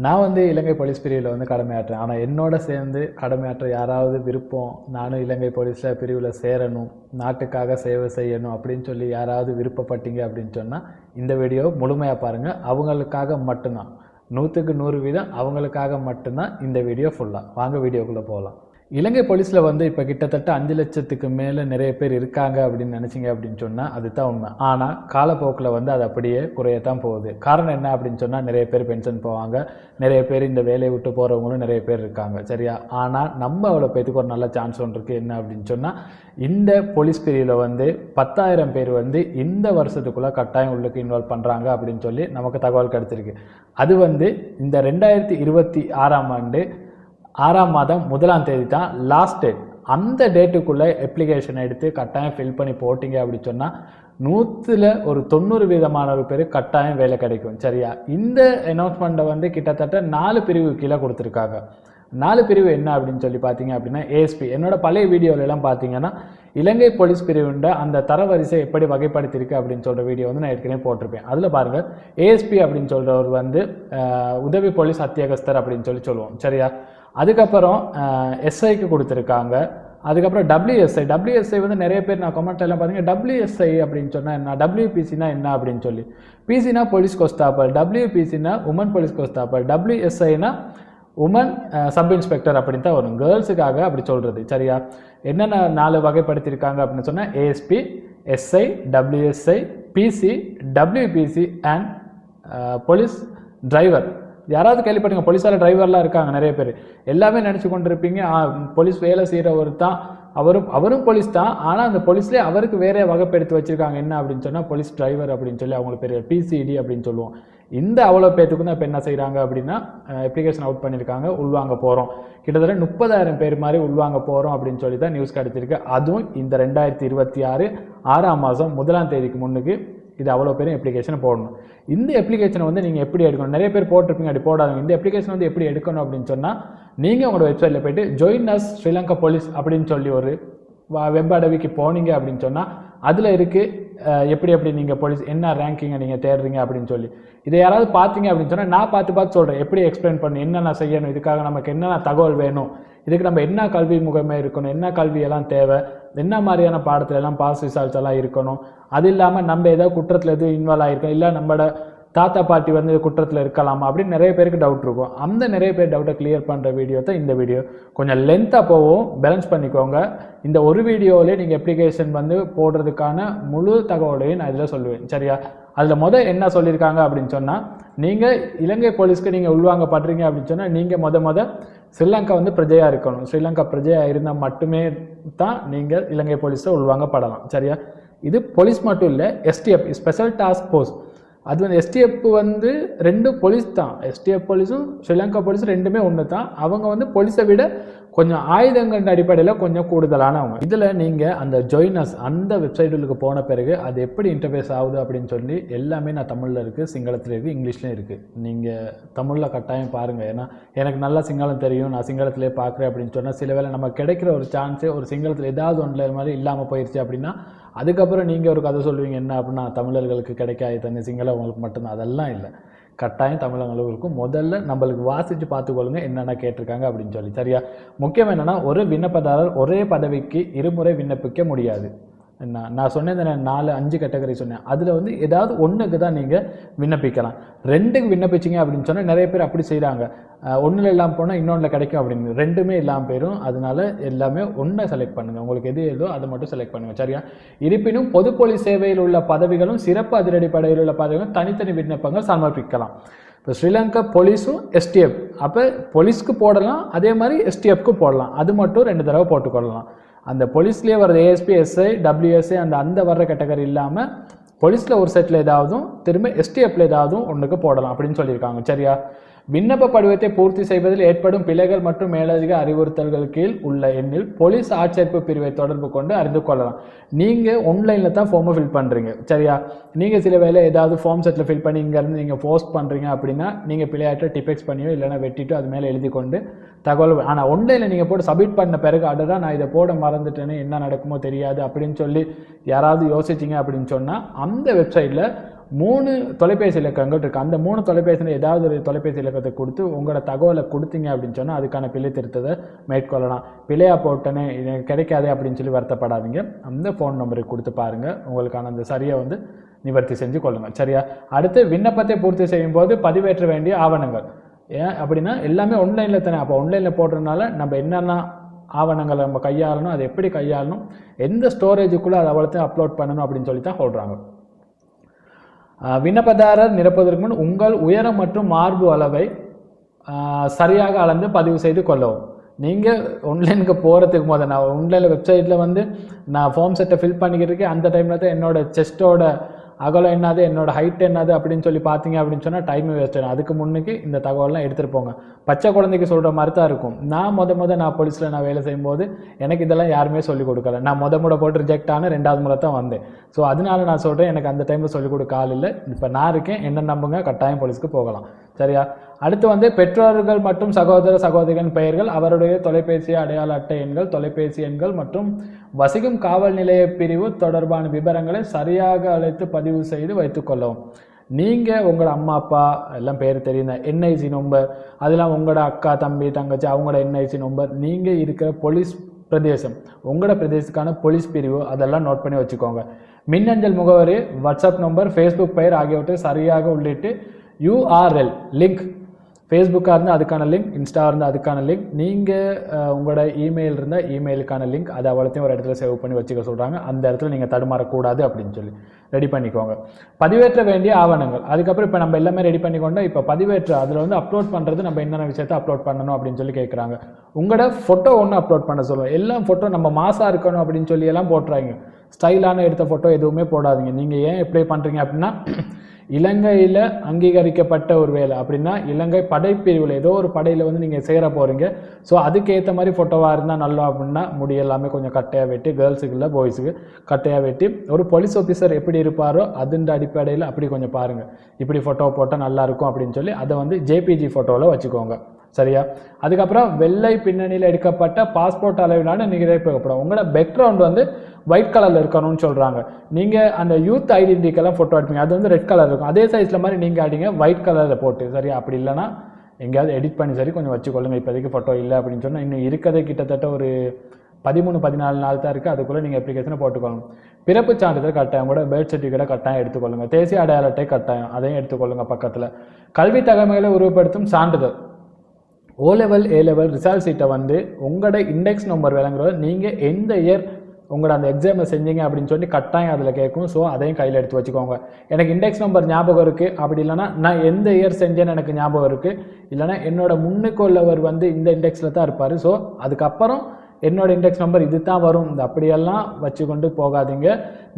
நான் வந்து இலங்கை போலீஸ் பிரிவில் வந்து கடமையாற்றேன். ஆனால் என்னோட சேர்ந்து கடமையாற்ற யாராவது விருப்பம், நானும் இலங்கை போலீஸில் பிரிவில் சேரணும், நாட்டுக்காக சேவை செய்யணும் அப்படின்னு சொல்லி யாராவது விருப்பப்பட்டீங்க அப்படின்னு சொன்னால் இந்த வீடியோ முழுமையாக பாருங்கள். அவங்களுக்காக மட்டும்தான், 100க்கு 100% அவங்களுக்காக மட்டும்தான் இந்த வீடியோ ஃபுல்லாக. வாங்க வீடியோக்குள்ளே போகலாம். இலங்கை போலீஸில் வந்து இப்போ கிட்டத்தட்ட 5 லட்சத்துக்கு மேலே நிறைய பேர் இருக்காங்க அப்படின்னு நினச்சிங்க அப்படின்னு சொன்னால் அதுதான் உண்மை. ஆனால் காலப்போக்கில் வந்து அது அப்படியே குறையத்தான் போகுது. காரணம் என்ன அப்படின்னு சொன்னால் நிறைய பேர் பென்ஷன் போவாங்க, நிறைய பேர் இந்த வேலையை விட்டு போகிறவங்களும் நிறைய பேர் இருக்காங்க, சரியா? ஆனால் நம்ம அவ்வளோ பேத்துக்கு ஒரு நல்ல சான்ஸ் ஒன்று இருக்குது. என்ன அப்படின்னு சொன்னால் இந்த போலீஸ் பிரிவில் வந்து 10,000 பேர் வந்து இந்த வருஷத்துக்குள்ளே கட்டாயம் உள்ளுக்கு இன்வால்வ் பண்ணுறாங்க அப்படின்னு சொல்லி நமக்கு தகவல் கிடச்சிருக்கு. அது வந்து இந்த 2026ஆம் ஆண்டு 6ஆம் மாதம் 1ஆம் தேதி தான் லாஸ்ட் டேட். அந்த டேட்டுக்குள்ளே அப்ளிகேஷன் எடுத்து கட்டாயம் ஃபில் பண்ணி போட்டிங்க அப்படின்னு சொன்னால் 100ல் ஒரு 90% பேர் கட்டாயம் வேலை கிடைக்கும், சரியா? இந்த அனௌன்ஸ்மெண்ட்டை வந்து கிட்டத்தட்ட 4 பிரிவு கீழே கொடுத்துருக்காங்க. 4 பிரிவு என்ன அப்படின்னு சொல்லி பார்த்தீங்க அப்படின்னா ஏஎஸ்பி. என்னோட பழைய வீடியோலெல்லாம் பார்த்தீங்கன்னா இலங்கை போலீஸ் பிரிவுண்ட அந்த தரவரிசை எப்படி வகைப்படுத்தியிருக்கு அப்படின்னு சொல்கிற வீடியோ வந்து நான் ஏற்கனவே போட்டிருப்பேன். அதில் பாருங்கள், ஏஎஸ்பி அப்படின்னு சொல்கிறவர் வந்து உதவி போலீஸ் அத்தியகஸ்தர் அப்படின்னு சொல்லுவோம், சரியா? அதுக்கப்புறம் எஸ்ஐக்கு கொடுத்துருக்காங்க. அதுக்கப்புறம் டபிள்யூஎஸ்ஐ வந்து நிறைய பேர் நான் கமெண்ட் எல்லாம் பார்த்தீங்கன்னா டபிள்யூஎஸ்ஐ அப்படின்னு சொன்னால் என்ன, டபிள்யூபிசினா என்ன அப்படின்னு சொல்லி. பிசினா போலீஸ் கான்ஸ்டபிள், டபிள்யூபிசினா உமன் போலீஸ் கான்ஸ்டபிள், டபிள்யூஎஸ்ஐனா உமன் சப் இன்ஸ்பெக்டர் அப்படின்னு தான் வரும், கேர்ள்ஸுக்காக அப்படி சொல்கிறது, சரியா? என்னென்ன 4 வகைப்படுத்தியிருக்காங்க அப்படின்னு சொன்னால் ASP, SI, WSI, PC, WPC and police driver. யாராவது கேள்விப்பட்டீங்க? போலீஸால் டிரைவர்லாம் இருக்காங்க நிறைய பேர். எல்லாமே நினச்சி கொண்டு இருப்பீங்க போலீஸ் வேலை செய்கிறவர் தான், அவரும் போலீஸ் தான். ஆனால் அந்த போலீஸ்லேயே அவருக்கு வேற வகைப்படுத்தி வச்சுருக்காங்க. என்ன அப்படின்னு சொன்னால் போலீஸ் டிரைவர் அப்படின்னு சொல்லி அவங்களுக்கு பேர் பிசிடி அப்படின்னு சொல்லுவோம். இந்த அவ்வளோ பேத்துக்கும் தான் இப்போ என்ன செய்கிறாங்க அப்படின்னா அப்ளிகேஷன் அவுட் பண்ணியிருக்காங்க, உள்வாங்க போகிறோம். கிட்டத்தட்ட 30,000 பேர் மாதிரி உள்வாங்க போகிறோம் அப்படின்னு சொல்லி தான் நியூஸ் கிடச்சிருக்கு. அதுவும் இந்த 2026 6ஆம் மாதம் 1ஆம் தேதிக்கு முன்னுக்கு இது அவ்வளோ பேரும் அப்ளிகேஷனை போடணும். இந்த அப்ளிகேஷனை வந்து நீங்கள் எப்படி எடுக்கணும்? நிறைய பேர் போட்டிருப்பீங்க, அப்படி போடாதீங்க. இந்த அப்ளிகேஷன் வந்து எப்படி எடுக்கணும் அப்படின்னு சொன்னால் நீங்கள் உங்களோட வெப்சைட்டில் போய்ட்டு ஜாயின் அஸ் ஸ்ரீலங்கா போலீஸ் அப்படின்னு சொல்லி ஒரு வெப் அடவிக்கு போனீங்க அப்படின்னு சொன்னால் அதில் இருக்குது எப்படி நீங்கள் போலீஸ் என்ன ரேங்கிங்கை நீங்கள் தேடுறீங்க அப்படின்னு சொல்லி. இதை யாராவது பார்த்தீங்க அப்படின்னு சொன்னால் நான் பார்த்து சொல்கிறேன் எப்படி எக்ஸ்பிளைன் பண்ணணும், என்னென்ன செய்யணும், இதுக்காக நமக்கு என்னென்ன தகவல் வேணும், இதுக்கு நம்ம என்ன கல்வி முகமே இருக்கணும், என்ன கல்வியெல்லாம் தேவை, என்ன மாதிரியான பாடத்துல எல்லாம் பாஸ் ரிசல்ட்ஸ் எல்லாம் இருக்கணும், அது இல்லாமல் நம்ம ஏதாவது குற்றத்தில் எதுவும் இன்வால்வ் ஆகிருக்கோம், இல்லை நம்மளோட தாத்தா பாட்டி வந்து குற்றத்தில் இருக்கலாமா அப்படின்னு நிறைய பேருக்கு டவுட் இருக்கும். அந்த நிறைய பேர் டவுட்டை கிளியர் பண்ணுற வீடியோ தான் இந்த வீடியோ. கொஞ்சம் லென்த்தாக போவோம், பேலன்ஸ் பண்ணிக்கோங்க. இந்த ஒரு வீடியோவிலே நீங்கள் அப்ளிகேஷன் வந்து போடுறதுக்கான முழு தகவலையும் நான் இதில் சொல்லுவேன், சரியா? அதில் என்ன சொல்லியிருக்காங்க அப்படின்னு சொன்னால் நீங்கள் இலங்கை போலீஸ்க்கு நீங்கள் உள்வாங்க படுறீங்க அப்படின்னு சொன்னால் நீங்கள் ஸ்ரீலங்கா வந்து பிரஜையாக இருக்கணும். ஸ்ரீலங்கா பிரஜையாக இருந்தால் மட்டுமே தான் நீங்கள் இலங்கை போலீஸில் உள்வாங்கப்படலாம், சரியா? இது போலீஸ் மட்டும் இல்லை, எஸ்டிஎஃப் ஸ்பெஷல் டாஸ்க் ஃபோர்ஸ். அது வந்து எஸ்டிஎஃப் வந்து 2 போலீஸ் தான். எஸ்டிஎஃப் போலீஸும் ஸ்ரீலங்கா போலீஸும் ரெண்டுமே ஒன்று தான். அவங்க வந்து போலீஸை விட கொஞ்சம் ஆயுதங்கள் அடிப்படையில் கொஞ்சம் கூடுதலானவங்க. இதில் நீங்கள் அந்த ஜாயினஸ் அந்த வெப்சைட்டுக்கு போன பிறகு அது எப்படி இன்டர்ஃபேஸ் ஆகுது அப்படின்னு சொல்லி எல்லாமே நான் தமிழில் இருக்குது, சிங்களத்தில் இருக்குது, இங்கிலீஷ்லேயும் இருக்குது. நீங்கள் தமிழில் கட்டாயம் பாருங்கள். ஏன்னா எனக்கு நல்லா சிங்களம் தெரியும், நான் சிங்களத்திலே பார்க்குறேன் அப்படின்னு சொன்னால் சில வேளை நம்ம கிடைக்கிற ஒரு சான்ஸே ஒரு சிங்களத்தில் ஏதாவது ஒன்றில் மாதிரி இல்லாமல் போயிடுச்சு அப்படின்னா அதுக்கப்புறம் நீங்கள் ஒரு கதை சொல்லுவீங்க என்ன அப்படின்னா தமிழர்களுக்கு கிடைக்காது தண்ணி சிங்களம் உங்களுக்கு மட்டும்தான். அதெல்லாம் இல்லை, கட்டாயம் தமிழர்களுக்கும் முதல்ல நம்மளுக்கு வாசித்து பார்த்துக்கொள்ளுங்க என்னென்ன கேட்டிருக்காங்க அப்படின்னு சொல்லி, சரியா? முக்கியம் என்னென்னா ஒரு விண்ணப்பதாரர் ஒரே பதவிக்கு 2 முறை விண்ணப்பிக்க முடியாது. நான் சொன்னேன் 4-5 கேட்டகரி சொன்னேன். அதில் வந்து ஏதாவது ஒன்றுக்கு தான் நீங்கள் விண்ணப்பிக்கலாம். 2க்கு விண்ணப்பிச்சிங்க அப்படின்னு சொன்னால் நிறைய பேர் அப்படி செய்கிறாங்க. 1ல் இல்லாமல் போனால் இன்னொன்றில் கிடைக்கும் அப்படின்னு 2மே இல்லாமல் போயிடும். அதனால எல்லாமே ஒன்றை செலக்ட் பண்ணுங்கள். உங்களுக்கு எது ஏதோ அதை மட்டும் செலக்ட் பண்ணுங்கள், சரியா? இருப்பினும் பொது போலீஸ் சேவையில் உள்ள பதவிகளும் சிறப்பு அதிரடிப்படையில் உள்ள பதவிகளும் தனித்தனி விண்ணப்பங்கள் சமர்ப்பிக்கலாம். இப்போ ஸ்ரீலங்கா போலீஸும் எஸ்டிஎஃப், அப்போ போலீஸ்க்கு போடலாம், அதே மாதிரி எஸ்டிஎஃப்க்கு போடலாம். அது மட்டும் 2 தடவை போட்டுக்கொள்ளலாம். அந்த போலீஸ்லேயே வர்றது ஏஎஸ்பி, எஸ்ஐ, டபிள்யூஎஸ்ஐ அந்த வர்ற கேட்டகரி இல்லாமல் போலீஸில் ஒரு செட்டில் ஏதாவதும் திரும்ப எஸ்டிஎஃப்ல ஏதாவதும் ஒன்றுக்கு போடலாம் அப்படின்னு சொல்லியிருக்காங்க, சரியா? விண்ணப்ப படிவத்தை பூர்த்தி செய்வதில் ஏற்படும் பிழைகள் மற்றும் மேலதிக அறிவுறுத்தல்கள் கீழ் உள்ள எண்ணில் போலீஸ் ஆட்சேர்ப்பு பிரிவை தொடர்பு கொண்டு அறிந்து கொள்ளலாம். நீங்கள் ஆன்லைனில் தான் ஃபார்மை ஃபில் பண்ணுறீங்க, சரியா? நீங்கள் சில வேலை ஏதாவது ஃபார்ம் செட்டில் ஃபில் பண்ணி இங்கேருந்து நீங்கள் போஸ்ட் பண்ணுறீங்க அப்படின்னா நீங்கள் பிள்ளையாட்ட டிபெக்ஸ் பண்ணியோ இல்லைனா வெட்டிட்டோ அது மேலே எழுதி கொண்டு தகவல். ஆனால் ஆன்லைனில் நீங்கள் போட்டு சப்மிட் பண்ண பிறகு அடடா நான் இதை போட மறந்துட்டேன்னு என்ன நடக்குமோ தெரியாது அப்படின்னு சொல்லி யாராவது யோசிச்சிங்க அப்படின்னு சொன்னால் அந்த வெப்சைட்டில் 3 தொலைபேசி இலக்கங்கள் இருக்குது. அந்த 3 தொலைபேசியில் ஏதாவது ஒரு தொலைபேசி இலக்கத்தை கொடுத்து உங்களோட தகவலை கொடுத்தீங்க அப்படின்னு சொன்னால் அதுக்கான பிழை திருத்தத்தை மேற்கொள்ளலாம். பிழையாக போட்டேன்னு எனக்கு கிடைக்காதே அப்படின்னு சொல்லி வருத்தப்படாதீங்க. அந்த ஃபோன் நம்பருக்கு கொடுத்து பாருங்கள், உங்களுக்கான அந்த சரியை வந்து நிவர்த்தி செஞ்சு கொள்ளுங்கள். சரியா? அடுத்து விண்ணப்பத்தை பூர்த்தி செய்யும் போது பதிவேற்ற வேண்டிய ஆவணங்கள். ஏன் அப்படின்னா எல்லாமே ஆன்லைனில் தானே. அப்போ ஆன்லைனில் போடுறதுனால நம்ம என்னென்ன ஆவணங்களை நம்ம கையாளணும், அதை எப்படி கையாளணும், எந்த ஸ்டோரேஜுக்குள்ளே அதை அவ்வளோத்தையும் அப்லோட் பண்ணணும் அப்படின்னு சொல்லி தான் சொல்கிறாங்க. விண்ணப்பதாரர் நிரப்புவதற்கு முன் உங்கள் உயரம் மற்றும் மார்பு அளவை சரியாக அளந்து பதிவு செய்து கொள்ளவும். நீங்கள் ஆன்லைனுக்கு போகிறதுக்கு போது நான் ஆன்லைனில் வெப்சைட்டில் வந்து நான் ஃபார்ம் செட்டை ஃபில் பண்ணிக்கிட்டு இருக்கேன். அந்த டைமில் தான் என்னோட செஸ்ட்டோட அகலம் என்னது, என்னோட ஹைட் என்னது அப்படின்னு சொல்லி பார்த்தீங்க அப்படின்னு சொன்னால் டைம் வேஸ்ட் ஆகும். அதுக்கு முன்னுக்கு இந்த தகவலாம் எடுத்துகிட்டு போங்க. பச்சை குழந்தைக்கு சொல்கிற மாதிரி தான் இருக்கும். நான் நான் போலீஸில் நான் வேலை செய்யும்போது எனக்கு இதெல்லாம் யாருமே சொல்லிக் கொடுக்கல. நான் முறை போட்டு ரிஜெக்ட் ஆன 2வது முறை தான் வந்தேன். ஸோ அதனால நான் சொல்கிறேன், எனக்கு அந்த டைமில் சொல்லிக் கொடுக்க ஆள் இல்லை. இப்போ நான் இருக்கேன், என்ன நம்புங்க, கட்டாயம் போலீஸ்க்கு போகலாம். சரியா? அடுத்து வந்து பெற்றோர்கள் மற்றும் சகோதர சகோதரிகளின் பெயர்கள், அவருடைய தொலைபேசி அடையாள அட்டை எண்கள், தொலைபேசி எண்கள் மற்றும் வசிக்கும் காவல் நிலைய பிரிவு தொடர்பான விவரங்களை சரியாக அழைத்து பதிவு செய்து வைத்துக்கொள்ளவும். நீங்கள் உங்களோட அம்மா அப்பா எல்லாம் பேர் தெரியுங்க, என்ஐசி நம்பர், அதெல்லாம் உங்களோட அக்கா தம்பி தங்கச்சி அவங்களோட என்ஐசி நம்பர், நீங்கள் இருக்கிற போலீஸ் பிரதேசம், உங்களோட பிரதேசத்துக்கான போலீஸ் பிரிவு, அதெல்லாம் நோட் பண்ணி வச்சுக்கோங்க. மின்னஞ்சல் முகவரி, வாட்ஸ்அப் நம்பர், ஃபேஸ்புக் பெயர் ஆகியவற்றை சரியாக உள்ளிட்டு URL லிங்க், ஃபேஸ்புக்காக இருந்தால் அதுக்கான லிங்க், இன்ஸ்டா இருந்தால் அதுக்கான லிங்க், நீங்கள் உங்களோட இமெயில் இருந்தால் இமெயிலுக்கான லிங்க், அதை அவ்வளோத்தையும் ஒரு இடத்துல சேவ் பண்ணி வச்சுக்க சொல்கிறாங்க. அந்த இடத்துல நீங்கள் தடுமாறக்கூடாது அப்படின்னு சொல்லி ரெடி பண்ணிக்கோங்க. பதிவேற்ற வேண்டிய ஆவணங்கள், அதுக்கப்புறம் இப்போ நம்ம எல்லாமே ரெடி பண்ணிக்கொண்டோம். இப்போ பதிவேற்ற அதில் வந்து அப்லோட் பண்ணுறது நம்ம என்னென்ன விஷயத்தை அப்லோட் பண்ணணும் அப்படின்னு சொல்லி கேட்குறாங்க. உங்களோட ஃபோட்டோ ஒன்று அப்லோட் பண்ண சொல்லுவோம். எல்லாம் ஃபோட்டோ நம்ம மாசாக இருக்கணும் அப்படின்னு சொல்லி எல்லாம் போட்டுறாங்க. ஸ்டைலான எடுத்த ஃபோட்டோ எதுவுமே போடாதீங்க. நீங்கள் ஏன் எப்படி பண்ணுறீங்க அப்படின்னா, இலங்கையில் அங்கீகரிக்கப்பட்ட ஒரு வேலை அப்படின்னா இலங்கை படைப்பிரிவில் ஏதோ ஒரு படையில் வந்து நீங்கள் சேர போகிறீங்க. ஸோ அதுக்கேற்ற மாதிரி ஃபோட்டோவாக இருந்தால் நல்லா அப்படின்னா முடி எல்லாமே கொஞ்சம் கட்டையாக வெட்டி, கேர்ள்ஸுக்கு இல்லை பாய்ஸுக்கு கட்டையாக வெட்டி, ஒரு போலீஸ் ஆஃபீஸர் எப்படி இருப்பாரோ அதுன்ற அடிப்படையில் அப்படி கொஞ்சம் பாருங்கள். இப்படி ஃபோட்டோ போட்டால் நல்லாயிருக்கும் அப்படின்னு சொல்லி அதை வந்து JPG ஃபோட்டோவில் வச்சுக்கோங்க. சரியா? அதுக்கப்புறம் வெள்ளை பின்னணியில் எடுக்கப்பட்ட பாஸ்போர்ட் அளவிலான நிகழ்ப்பப்படும். உங்களோட பேக்ரவுண்ட் வந்து ஒயிட் கலரில் இருக்கணும்னு சொல்கிறாங்க. நீங்கள் அந்த யூத் ஐடென்டிட்டிக்கெல்லாம் ஃபோட்டோ எடுப்பீங்க, அது வந்து ரெட் கலர் இருக்கும். அதே சைஸில் மாதிரி நீங்கள் அடிங்க ஒயிட் கலரில் போட்டு. சரியா? அப்படி இல்லைனா எங்கேயாவது எடிட் பண்ணி சரி கொஞ்சம் வச்சுக்கொள்ளுங்க. இப்போதைக்கு ஃபோட்டோ இல்லை அப்படின்னு சொன்னால் இன்னும் இருக்கிறதே கிட்டத்தட்ட ஒரு 13-14 நாள் தான் இருக்குது. அதுக்குள்ளே நீங்கள் அப்ளிகேஷனை போட்டுக்கொள்ளணும். பிறப்பு சான்றிதழ் கட்டாயம், கூட பர்த் சர்டிஃபிகேட்டை கட்டாயம் எடுத்துக்கொள்ளுங்க. தேசிய அடையாள அட்டை கட்டாயம், அதையும் எடுத்துக்கொள்ளுங்க பக்கத்தில். கல்வி தகவல்களை உருவப்படுத்தும் சான்றிதழ், O level A level result சீட்டை வந்து உங்களோட இண்டெக்ஸ் நம்பர் விளங்குறத நீங்கள் எந்த இயர் உங்களோட அந்த எக்ஸாமை செஞ்சீங்க அப்படின்னு சொல்லி கட்டாயம் அதில் கேட்கும். ஸோ அதையும் கையில் எடுத்து வச்சுக்கோங்க. எனக்கு இண்டெக்ஸ் நம்பர் ஞாபகம் இருக்குது, அப்படி இல்லைனா நான் எந்த இயர் செஞ்சேன்னு எனக்கு ஞாபகம் இருக்குது, இல்லைனா என்னோட முன்னுக்கு உள்ளவர் வந்து இந்த இண்டெக்ஸில் தான் இருப்பார். ஸோ அதுக்கப்புறம் என்னோட இண்டெக்ஸ் நம்பர் இது தான் வரும், இந்த அப்படியெல்லாம் வச்சுக்கொண்டு போகாதீங்க.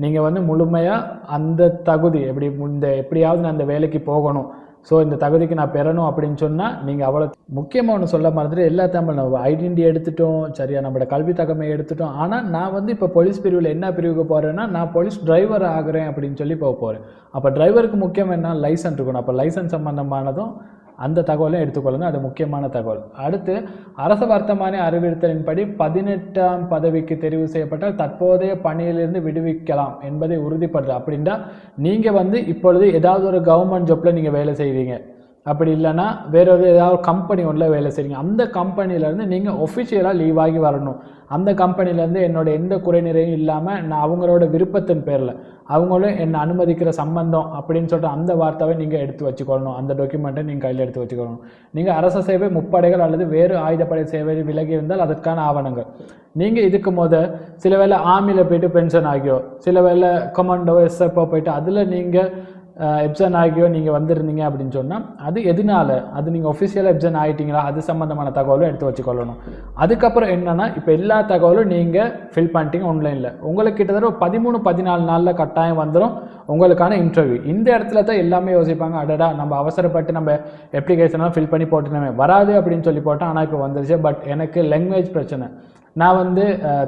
நீங்கள் வந்து முழுமையாக அந்த தகுதி எப்படியாவது நான் அந்த வேலைக்கு போகணும், ஸோ இந்த தகுதிக்கு நான் பெறணும் அப்படின்னு சொன்னால் நீங்கள் அவ்வளோ முக்கியமாக ஒன்று சொல்ல மாதிரி எல்லாத்தையும் நம்ம ஐடென்டி எடுத்துட்டோம். சரியா? நம்மளோட கல்வி தகமை எடுத்துட்டோம். ஆனால் நான் வந்து இப்போ போலீஸ் பிரிவில் என்ன பிரிவுக்கு போகிறேன்னா நான் போலீஸ் டிரைவர் ஆகிறேன் அப்படின்னு சொல்லி போகிறேன். அப்போ டிரைவருக்கு முக்கியம் என்ன, லைசன்ஸ் இருக்கணும். அப்போ லைசன்ஸ் சம்பந்தமானதும் அந்த தகவலையும் எடுத்துக்கொள்ளுங்க, அது முக்கியமான தகவல். அடுத்து அரச வர்த்தமானி அறிவுறுத்தலின்படி 18ஆம் பதவிக்கு தெரிவு செய்யப்பட்டால் தற்போதைய பணியிலிருந்து விடுவிக்கலாம் என்பதை உறுதிப்படுது. அப்படின்னா நீங்கள் வந்து இப்பொழுது ஏதாவது ஒரு கவர்மெண்ட் ஜாப்பில் நீங்கள் வேலை செய்வீங்க, அப்படி இல்லைன்னா வேற ஒரு ஏதாவது கம்பெனி ஒன்றில் வேலை செய்வீங்க. அந்த கம்பெனிலேருந்து நீங்கள் ஒஃபிஷியலாக லீவ் ஆகி வரணும். அந்த கம்பெனிலேருந்து என்னோட எந்த குறைநிறையும் இல்லாமல் நான் அவங்களோட விருப்பத்தின் பேரில் அவங்களும் என்னை அனுமதிக்கிற சம்பந்தம் அப்படின்னு சொல்லிட்டு அந்த வார்த்தையை நீங்கள் எடுத்து வச்சுக்கொள்ளணும். அந்த டாக்குமெண்ட்டை நீங்கள் கையில் எடுத்து வச்சுக்கொள்ளணும். நீங்கள் அரச சேவை, முப்படைகள் அல்லது வேறு ஆயுதப்படை சேவை விலகி இருந்தால் அதற்கான ஆவணங்கள். நீங்கள் இதுக்கு சில வேளை ஆர்மியில் போயிட்டு பென்ஷன் ஆகியோ, சில வேளை கமாண்டோ SFO போயிட்டு அதில் நீங்கள் எப்சன் ஆகியோ நீங்கள் வந்திருந்தீங்க அப்படின்னு சொன்னால் அது எதனால, அது நீங்கள் ஒஃபிஷியலாக எப்சன் ஆகிட்டீங்களா, அது சம்மந்தமான தகவலும் எடுத்து வச்சுக்கொள்ளணும். அதுக்கப்புறம் என்னென்னா இப்போ எல்லா தகவலும் நீங்கள் ஃபில் பண்ணிட்டீங்க ஆன்லைனில், உங்களுக்கு கிட்டத்தட்ட 13-14 நாளில் கட்டாயம் வந்துடும் உங்களுக்கான இன்டர்வியூ. இந்த இடத்துல தான் எல்லாமே யோசிப்பாங்க, அடடா நம்ம அவசரப்பட்டு நம்ம அப்ளிகேஷனாக ஃபில் பண்ணி போட்டுனோமே வராது அப்படின்னு சொல்லி போட்டோம். ஆனால் இப்போ வந்துருச்சு. பட் எனக்கு லாங்குவேஜ் பிரச்சனை, நான் வந்து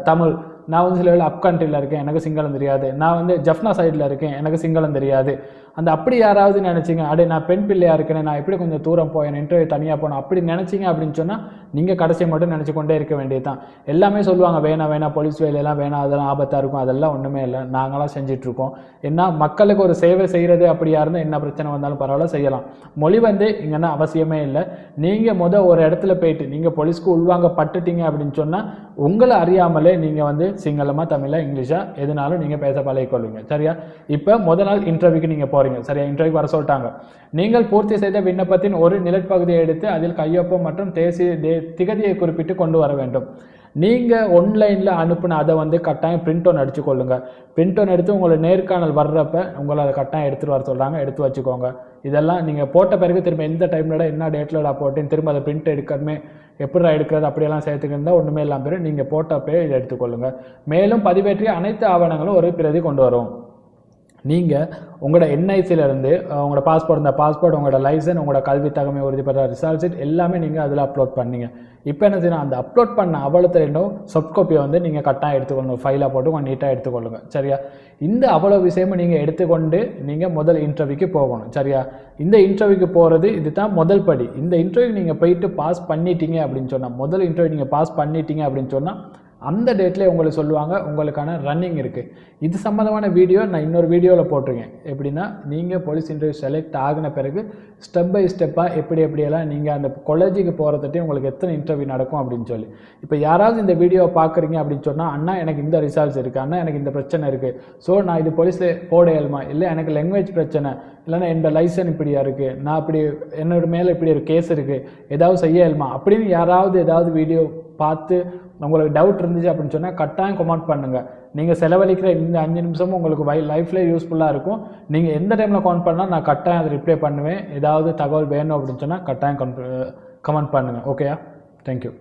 தமிழ், நான் வந்து சில வேளை அப் கண்ட்ரியில் இருக்கேன், எனக்கு சிங்களம் தெரியாது, நான் வந்து ஜஃப்னா சைடில் இருக்கேன், எனக்கு சிங்களம் தெரியாது, அந்த அப்படி யாராவது நினச்சிங்க அடே நான் பெண் பிள்ளையாக இருக்கிறேன், நான் எப்படி கொஞ்சம் தூரம் போயேன், இன்டர்வியூ தனியாக போனேன் அப்படி நினச்சிங்க அப்படின்னு சொன்னால் நீங்கள் கடைசியை மட்டும் நினச்சி கொண்டே இருக்க வேண்டியது தான். எல்லாமே சொல்லுவாங்க வேணாம் போலீஸ் வேலையெல்லாம் வேணாம், அதெல்லாம் ஆபத்தாக இருக்கும், அதெல்லாம் ஒன்றுமே இல்லை, நாங்களாம் செஞ்சிட்ருக்கோம். ஏன்னா மக்களுக்கு ஒரு சேவை செய்கிறது அப்படியா இருந்தால் என்ன பிரச்சனை வந்தாலும் பரவாயில்ல செய்யலாம். மொழி வந்து இங்கன்னா அவசியமே இல்லை. நீங்கள் ஒரு இடத்துல போயிட்டு நீங்கள் போலீஸ்க்கு உள்வாங்க பட்டுட்டீங்க அப்படின்னு சொன்னால் உங்களை அறியாமலே நீங்கள் வந்து சிங்களமாக தமிழாக இங்கிலீஷாக எதுனாலும் நீங்கள் பேச பழகிக்கொள்வீங்க. சரியா? இப்போ முதல் நாள் இன்டர்வியூக்கு நீங்கள் போகிறீங்க. சரியா? இன்டர்வியூ வர சொல்லிட்டாங்க. நீங்கள் பூர்த்தி செய்த விண்ணப்பத்தின் ஒரு நிலப்பகுதியை எடுத்து அதில் கையொப்பம் மற்றும் திகதியை குறிப்பிட்டு கொண்டு வர வேண்டும். நீங்கள் ஆன்லைனில் அனுப்புன அதை வந்து கட்டாயம் பிரிண்ட் ஒன் அடிச்சுக்கொள்ளுங்க. பிரிண்ட் ஒன் எடுத்து உங்களை நேர்காணல் வர்றப்ப உங்களை அதை கட்டாயம் எடுத்துகிட்டு வர சொல்கிறாங்க, எடுத்து வச்சுக்கோங்க. இதெல்லாம் நீங்கள் போட்ட பிறகு திரும்ப எந்த டைம்லடா என்ன டேட்டில்டா போட்டேன்னு திரும்ப அதை பிரிண்ட் எடுக்கணுமே எப்படிடா எடுக்கிறது அப்படியெல்லாம் சேர்த்துக்கிட்டு இருந்தால் ஒன்றுமே இல்லாமல் பேர் நீங்கள் போட்டப்பே இதை எடுத்துக்கொள்ளுங்க. மேலும் பதிவேற்றிய அனைத்து ஆவணங்களும் ஒரு பிரதி கொண்டு வரும். நீங்கள் உங்களோட என்ஐசியிலேருந்து உங்களோட பாஸ்போர்ட், இந்த பாஸ்போர்ட், உங்களோட லைசன்ஸ், உங்களோட கல்வி தகமை உறுதிப்படுற ரிசல்ட் ஷீட் எல்லாமே நீங்கள் அதில் அப்லோட் பண்ணீங்க. இப்போ என்ன செய்யணும், அந்த அப்லோட் பண்ண அவ்வளோத்துல இன்னும் சாஃப்ட் காப்பியை வந்து நீங்கள் கட்டாயம் எடுத்துக்கொள்ளணும், ஃபைலாக போட்டு கொஞ்சம் நீட்டாக எடுத்துக்கொள்ளுங்க. சரியா? இந்த அவ்வளோ விஷயமும் நீங்கள் எடுத்துக்கொண்டு நீங்கள் முதல் இன்டர்வியூக்கு போகணும். சரியா? இந்த இன்டர்வியூக்கு போகிறது இது தான் முதல் படி. இந்த இன்டர்வியூ நீங்கள் போயிட்டு பாஸ் பண்ணிட்டீங்க அப்படின்னு சொன்னால், முதல் இன்டர்வியூ நீங்கள் பாஸ் பண்ணிட்டீங்க அப்படின்னு சொன்னால் அந்த டேட்லேயே உங்களுக்கு சொல்லுவாங்க உங்களுக்கான ரன்னிங் இருக்குது. இது சம்மந்தமான வீடியோ நான் இன்னொரு வீடியோவில் போட்டிருக்கேன். எப்படின்னா நீங்கள் போலீஸ் இன்டர்வியூ செலக்ட் ஆகின பிறகு ஸ்டெப் பை ஸ்டெப்பாக எப்படியெல்லாம் நீங்கள் அந்த காலேஜுக்கு போகிறதுட்டே உங்களுக்கு எத்தனை இன்டர்வியூ நடக்கும் அப்படின்னு சொல்லி. இப்போ யாராவது இந்த வீடியோவை பார்க்குறீங்க அப்படின்னு சொன்னால், அண்ணா எனக்கு இந்த ரிசல்ட்ஸ் இருக்குது, அண்ணா எனக்கு இந்த பிரச்சனை இருக்குது, ஸோ நான் இது போலீஸில் போட இயலுமா, இல்லை எனக்கு லாங்குவேஜ் பிரச்சனை, இல்லைன்னா என்னோட லைசன்ஸ் இப்படியா இருக்குது, நான் இப்படி என்னோட மேலே இப்படி ஒரு கேஸ் இருக்குது, ஏதாவது செய்ய இயலுமா அப்படின்னு யாராவது வீடியோ பார்த்து உங்களுக்கு டவுட் இருந்துச்சு அப்படின்னு சொன்னால் கட்டாயம் கமெண்ட் பண்ணுங்கள். நீங்கள் செலவழிக்கிற இந்த 5 நிமிஷமும் உங்களுக்கு லைஃப்லேயே யூஸ்ஃபுல்லாக இருக்கும். நீங்கள் எந்த டைமில் கமெண்ட் பண்ணால் நான் கட்டாயம் அதை ரிப்ளை பண்ணுவேன். ஏதாவது தகவல் வேணும் அப்படின்னு சொன்னால் கட்டாயம் கமெண்ட் பண்ணுங்கள். ஓகேயா? தேங்க்யூ.